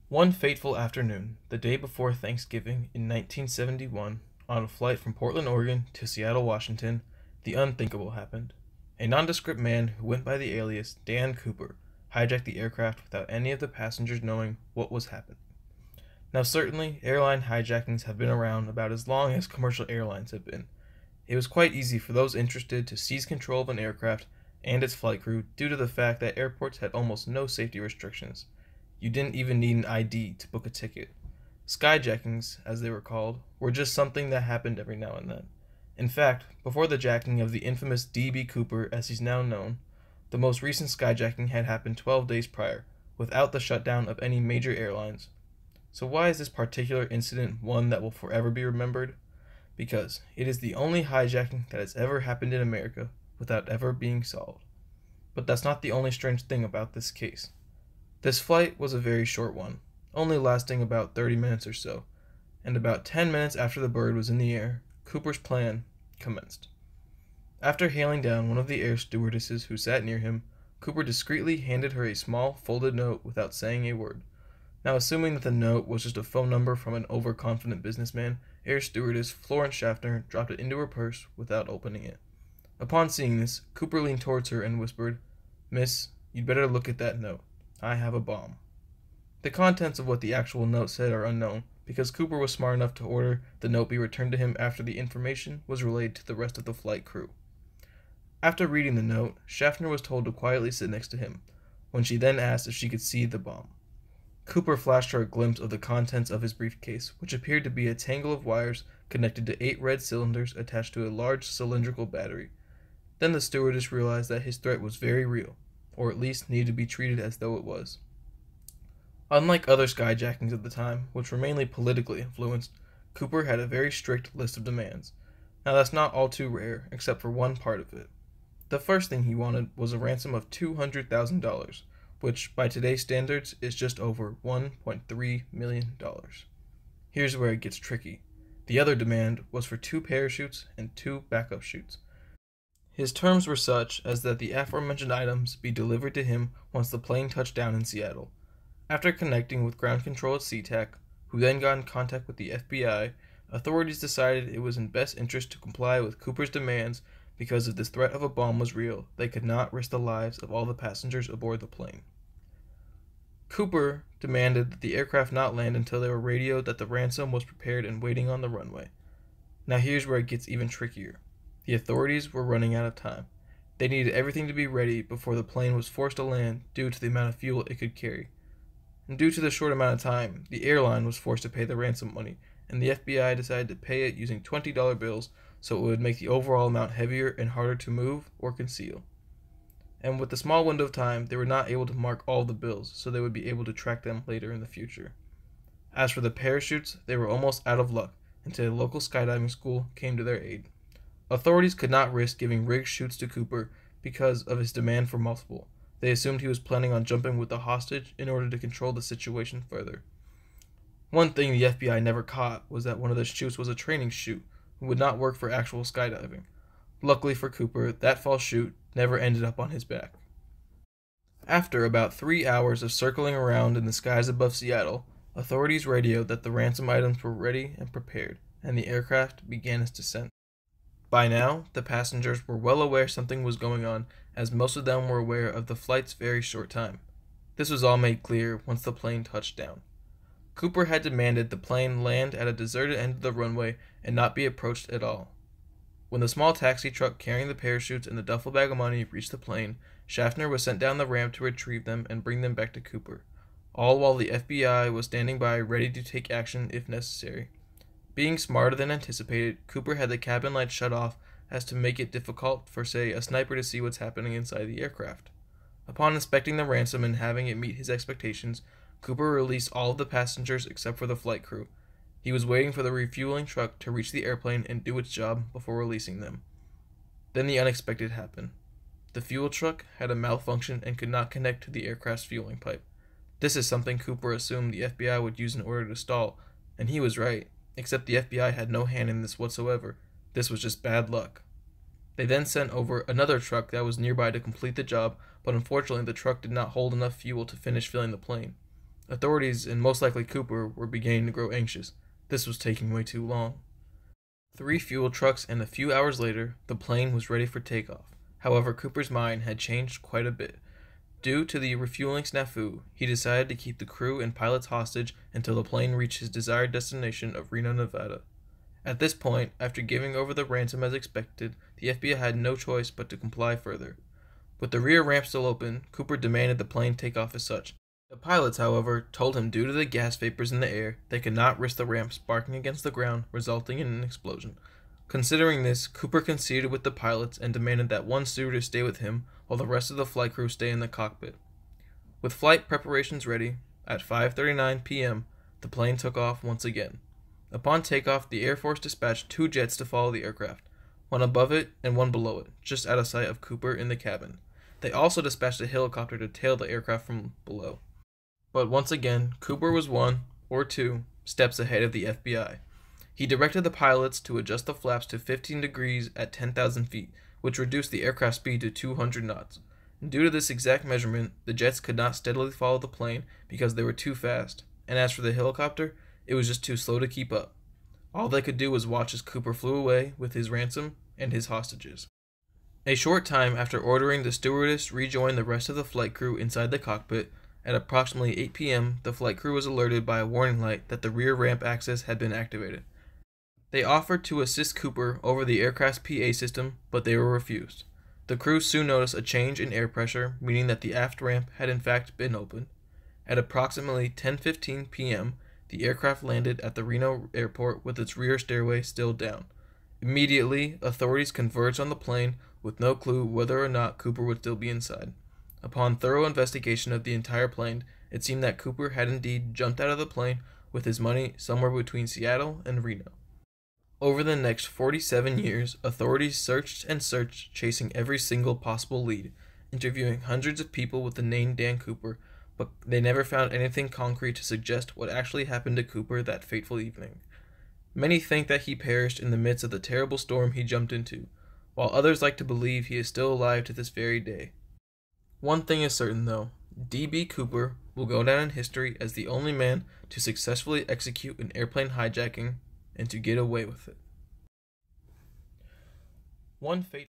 One fateful afternoon, the day before Thanksgiving in 1971, on a flight from Portland, Oregon to Seattle, Washington, the unthinkable happened. A nondescript man who went by the alias Dan Cooper hijacked the aircraft without any of the passengers knowing what was happening. Now, certainly, airline hijackings have been around about as long as commercial airlines have been. It was quite easy for those interested to seize control of an aircraft and its flight crew due to the fact that airports had almost no safety restrictions. You didn't even need an ID to book a ticket. Skyjackings, as they were called, were just something that happened every now and then. In fact, before the jacking of the infamous D.B. Cooper as he's now known, the most recent skyjacking had happened 12 days prior, without the shutdown of any major airlines. So why is this particular incident one that will forever be remembered? Because it is the only hijacking that has ever happened in America without ever being solved. But that's not the only strange thing about this case. This flight was a very short one, only lasting about 30 minutes or so, and about 10 minutes after the bird was in the air, Cooper's plan commenced. After hailing down one of the air stewardesses who sat near him, Cooper discreetly handed her a small, folded note without saying a word. Now, assuming that the note was just a phone number from an overconfident businessman, air stewardess Florence Schaffner dropped it into her purse without opening it. Upon seeing this, Cooper leaned towards her and whispered, "Miss, you'd better look at that note. I have a bomb." The contents of what the actual note said are unknown, because Cooper was smart enough to order the note be returned to him after the information was relayed to the rest of the flight crew. After reading the note, Schaffner was told to quietly sit next to him, when she then asked if she could see the bomb. Cooper flashed her a glimpse of the contents of his briefcase, which appeared to be a tangle of wires connected to 8 red cylinders attached to a large cylindrical battery. Then the stewardess realized that his threat was very real, or at least needed to be treated as though it was. Unlike other skyjackings at the time, which were mainly politically influenced, Cooper had a very strict list of demands. Now that's not all too rare, except for one part of it. The first thing he wanted was a ransom of $200,000, which by today's standards is just over $1.3 million. Here's where it gets tricky. The other demand was for 2 parachutes and 2 backup chutes. His terms were such as that the aforementioned items be delivered to him once the plane touched down in Seattle. After connecting with ground control at SeaTac, who then got in contact with the FBI, authorities decided it was in best interest to comply with Cooper's demands because if this threat of a bomb was real, they could not risk the lives of all the passengers aboard the plane. Cooper demanded that the aircraft not land until they were radioed that the ransom was prepared and waiting on the runway. Now here's where it gets even trickier. The authorities were running out of time. They needed everything to be ready before the plane was forced to land due to the amount of fuel it could carry. And due to the short amount of time, the airline was forced to pay the ransom money, and the FBI decided to pay it using $20 bills so it would make the overall amount heavier and harder to move or conceal. And with the small window of time, they were not able to mark all the bills, so they would be able to track them later in the future. As for the parachutes, they were almost out of luck until a local skydiving school came to their aid. Authorities could not risk giving rigged chutes to Cooper because of his demand for multiple. They assumed he was planning on jumping with the hostage in order to control the situation further. One thing the FBI never caught was that one of the chutes was a training chute and would not work for actual skydiving. Luckily for Cooper, that false chute never ended up on his back. After about 3 hours of circling around in the skies above Seattle, authorities radioed that the ransom items were ready and prepared, and the aircraft began its descent. By now, the passengers were well aware something was going on, as most of them were aware of the flight's very short time. This was all made clear once the plane touched down. Cooper had demanded the plane land at a deserted end of the runway and not be approached at all. When the small taxi truck carrying the parachutes and the duffel bag of money reached the plane, Schaffner was sent down the ramp to retrieve them and bring them back to Cooper, all while the FBI was standing by ready to take action if necessary. Being smarter than anticipated, Cooper had the cabin lights shut off as to make it difficult for, say, a sniper to see what's happening inside the aircraft. Upon inspecting the ransom and having it meet his expectations, Cooper released all of the passengers except for the flight crew. He was waiting for the refueling truck to reach the airplane and do its job before releasing them. Then the unexpected happened. The fuel truck had a malfunction and could not connect to the aircraft's fueling pipe. This is something Cooper assumed the FBI would use in order to stall, and he was right, except the FBI had no hand in this whatsoever. This was just bad luck. They then sent over another truck that was nearby to complete the job, but unfortunately the truck did not hold enough fuel to finish filling the plane. Authorities, and most likely Cooper, were beginning to grow anxious. This was taking way too long. 3 fuel trucks, and a few hours later, the plane was ready for takeoff. However, Cooper's mind had changed quite a bit. Due to the refueling snafu, he decided to keep the crew and pilots hostage until the plane reached his desired destination of Reno, Nevada. At this point, after giving over the ransom as expected, the FBI had no choice but to comply further. With the rear ramp still open, Cooper demanded the plane take off as such. The pilots, however, told him due to the gas vapors in the air, they could not risk the ramp sparking against the ground, resulting in an explosion. Considering this, Cooper conceded with the pilots and demanded that one stewardess stay with him while the rest of the flight crew stay in the cockpit. With flight preparations ready, at 5:39 p.m., the plane took off once again. Upon takeoff, the Air Force dispatched 2 jets to follow the aircraft, one above it and one below it, just out of sight of Cooper in the cabin. They also dispatched a helicopter to tail the aircraft from below. But once again, Cooper was 1, or 2, steps ahead of the FBI. He directed the pilots to adjust the flaps to 15 degrees at 10,000 feet, which reduced the aircraft speed to 200 knots. Due to this exact measurement, the jets could not steadily follow the plane because they were too fast, and as for the helicopter, it was just too slow to keep up. All they could do was watch as Cooper flew away with his ransom and his hostages. A short time after ordering the stewardess rejoin the rest of the flight crew inside the cockpit, at approximately 8 p.m., the flight crew was alerted by a warning light that the rear ramp access had been activated. They offered to assist Cooper over the aircraft's PA system, but they were refused. The crew soon noticed a change in air pressure, meaning that the aft ramp had in fact been opened. At approximately 10:15 p.m., the aircraft landed at the Reno airport with its rear stairway still down. Immediately, authorities converged on the plane with no clue whether or not Cooper would still be inside. Upon thorough investigation of the entire plane, it seemed that Cooper had indeed jumped out of the plane with his money somewhere between Seattle and Reno. Over the next 47 years, authorities searched and searched, chasing every single possible lead, interviewing hundreds of people with the name Dan Cooper, but they never found anything concrete to suggest what actually happened to Cooper that fateful evening. Many think that he perished in the midst of the terrible storm he jumped into, while others like to believe he is still alive to this very day. One thing is certain though, D.B. Cooper will go down in history as the only man to successfully execute an airplane hijacking and to get away with it. One fate